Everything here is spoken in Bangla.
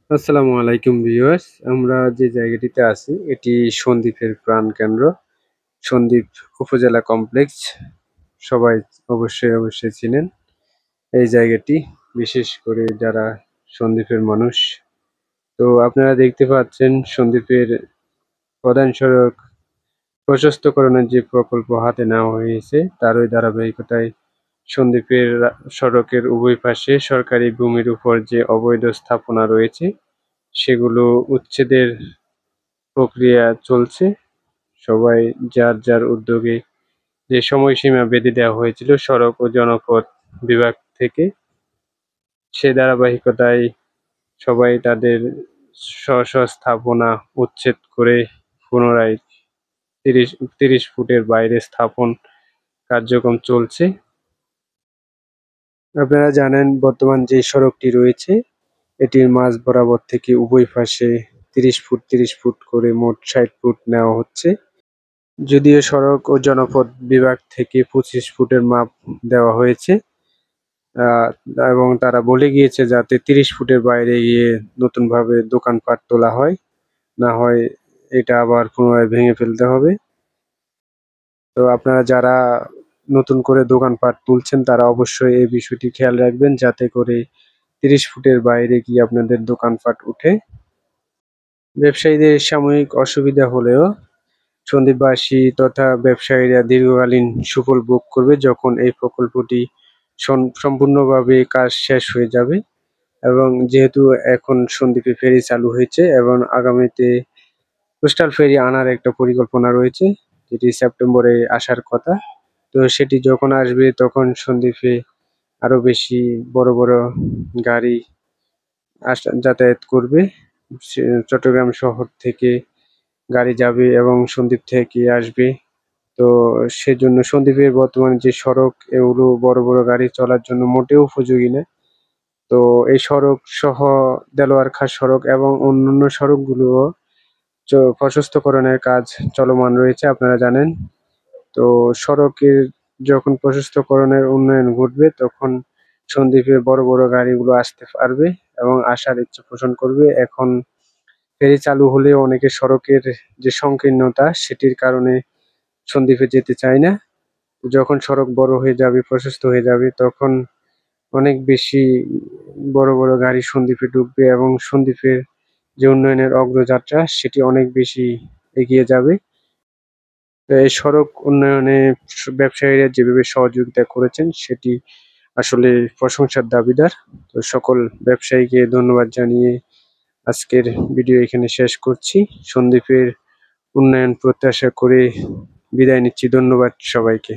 আসসালামু আলাইকুম ভিউয়ার্স। আমরা যে জায়গাটিতে আছি এটি সন্দ্বীপের প্রাণকেন্দ্র, সন্দ্বীপ উপজেলা কমপ্লেক্স। সবাই অবশ্যই চিনেন এই জায়গাটি, বিশেষ করে যারা সন্দ্বীপের মানুষ। তো আপনারা দেখতে পাচ্ছেন সন্দ্বীপের প্রধান সড়ক প্রশস্তকরণের যে প্রকল্প হাতে নেওয়া হয়েছে তারই ধারাবাহিকতায় সন্দ্বীপের সড়কের উভয় পাশে সরকারি ভূমির উপর যে অবৈধ স্থাপনা রয়েছে সেগুলো উচ্ছেদের প্রক্রিয়া চলছে। সবাই যার উদ্যোগে যে সময়সীমা বেঁধে দেওয়া হয়েছিল সড়ক ও জনপথ বিভাগ থেকে, সে ধারাবাহিকতায় সবাই তাদের স্ব স্থাপনা উচ্ছেদ করে পুনরায় ৩০ ফুটের বাইরে স্থাপন কার্যক্রম চলছে। আপনারা জানেন বর্তমান যে সড়কটি রয়েছে এটির মাঝ বরাবর থেকে উভয় পাশে ৩০ ফুট করে মোট ৬০ ফুট নেওয়া হচ্ছে। যদিও সড়ক ও জনপথ বিভাগ থেকে ২৫ ফুটের মাপ দেওয়া হয়েছে, আহ, এবং তারা বলে গিয়েছে যাতে ৩০ ফুটের বাইরে গিয়ে নতুনভাবে দোকানপাট তোলা হয়, না হয় এটা আবার পুনরায় ভেঙে ফেলতে হবে। তো আপনারা যারা নতুন করে দোকানপাট তুলছেন তারা অবশ্যই এই বিষয়টি খেয়াল রাখবেন যাতে করে ৩০ ফুটের বাইরে গিয়ে আপনাদের দোকানপাট উঠে। ব্যবসায়ীদের সাময়িক অসুবিধা হলেও সন্দ্বীপবাসী তথা ব্যবসায়ীরা দীর্ঘকালীন সুফল ভোগ করবে যখন এই প্রকল্পটি সম্পূর্ণভাবে কাজ শেষ হয়ে যাবে। এবং যেহেতু এখন সন্দ্বীপে ফেরি চালু হয়েছে এবং আগামীতে কোস্টাল ফেরি আনার একটা পরিকল্পনা রয়েছে, যেটি সেপ্টেম্বরে আসার কথা। তো সেটি যখন আসবে তখন সন্দ্বীপে আরো বেশি বড় বড় গাড়ি যাতায়াত করবে। চট্টগ্রাম শহর থেকে গাড়ি যাবে এবং সন্দ্বীপ থেকে আসবে। তো সেজন্য সন্দ্বীপের বর্তমানে যে সড়ক এগুলো বড় গাড়ি চলার জন্য মোটেও উপযোগী না। তো এই সড়ক সহ দেলোয়ার খাঁ সড়ক এবং অন্যান্য সড়কগুলোও প্রশস্তকরণের কাজ চলমান রয়েছে, আপনারা জানেন। তো সড়কের যখন প্রশস্তকরণের উন্নয়ন ঘটবে তখন সন্দ্বীপে বড় গাড়িগুলো আসতে পারবে এবং আসার ইচ্ছা পোষণ করবে। এখন ফেরি চালু হলেও অনেকে সড়কের যে সংকীর্ণতা সেটির কারণে সন্দ্বীপে যেতে চায় না। যখন সড়ক বড় হয়ে যাবে, প্রশস্ত হয়ে যাবে, তখন অনেক বেশি বড় গাড়ি সন্দ্বীপে ঢুকবে এবং সন্দ্বীপের যে উন্নয়নের অগ্রযাত্রা সেটি অনেক বেশি এগিয়ে যাবে। তো এই সড়ক উন্নয়নে ব্যবসায়ীরা যেভাবে সহযোগিতা করেছেন সেটি আসলে প্রশংসার দাবিদার। তো সকল ব্যবসায়ীকে ধন্যবাদ জানিয়ে আজকের ভিডিও এখানে শেষ করছি। সন্দ্বীপের উন্নয়ন প্রত্যাশা করে বিদায় নিচ্ছি। ধন্যবাদ সবাইকে।